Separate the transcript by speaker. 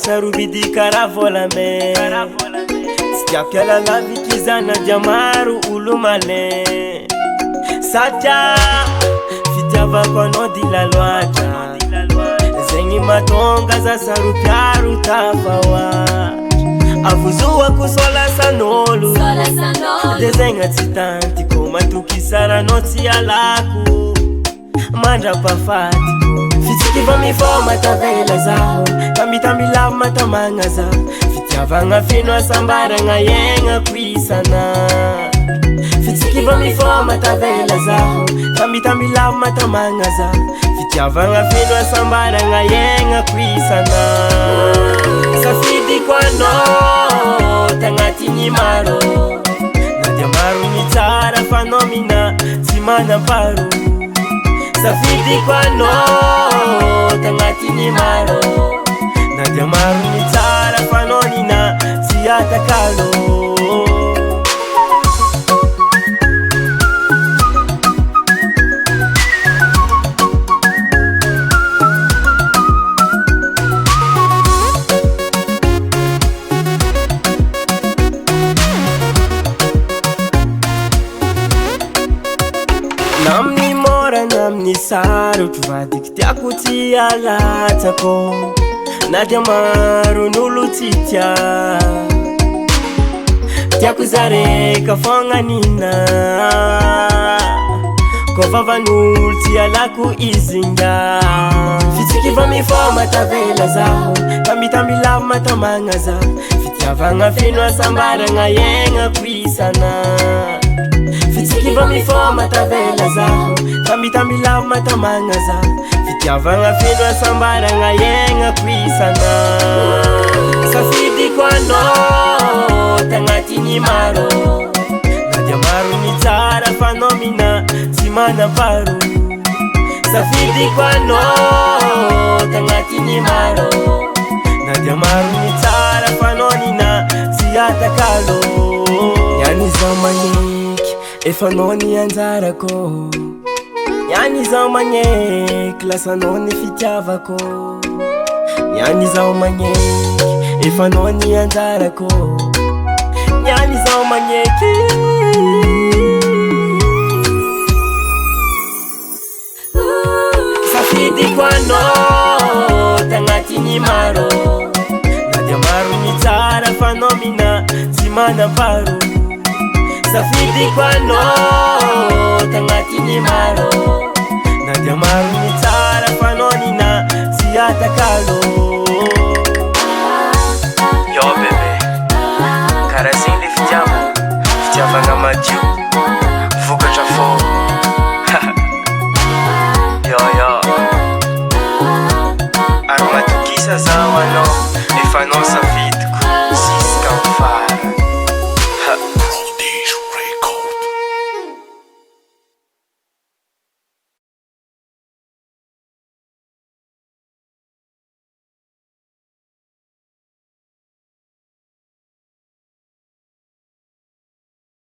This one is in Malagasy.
Speaker 1: sarobidy kara volame tsy tiako alalavikizana dia maro olo male satria fitiavako anao dila loatra zegny matonga za saropiaro tafaoa avozoako solasan'olo de zegny tsy tantiko matoky saranao tsy alako mandrapafatiko fitsikiva mifoma tavela zaho tambitambilavo matamagna za fitiavagna feno asambaragna iainako isana fitsikiva mifoma tavela zaho tambitambilavo matamagna za fitiavagna feno asambaragna iainako isana safidiko anao tagnatiny maro na dia maro ny tsara fa anao mina tsy manamparo safidiko anao tagnatiny maro na dia maro ny tsara fa anao nina tsy atakalo namni mora namni sarotro vadiky tiako tsy alatsako na dia maro n'olo tsy tia tiako zareka fognanina ko vavan'olo tsy alako izinga fitsikiva mifoma tavela zaho tambitambilavo matamagna za fitiavagna feno asambaragna iainako isana fitsikiva mifoma tavela zaho tambitambilavo matamagna za fitiavagna feno asambaragna iainako isana safidiko anao tagnatiny maro na dia maro ny tsara fa anao mina tsy manamparo safidiko anao tagnatiny maro na dia maro ny tsara fa anao nina tsy atakalo ianyzao magneky efa anao ny anjarako ianyzao magneky lasa anao ny fitiavako ianyzao magneky efa anao ny anjarako ianyzao magneky safidiko anao tagnatiny maro na dia maro ny tsara fa anao mina tsy manamparo safidiko anao tagnatiny maro na dia maro ny tsara fa anao nina tsy atakalo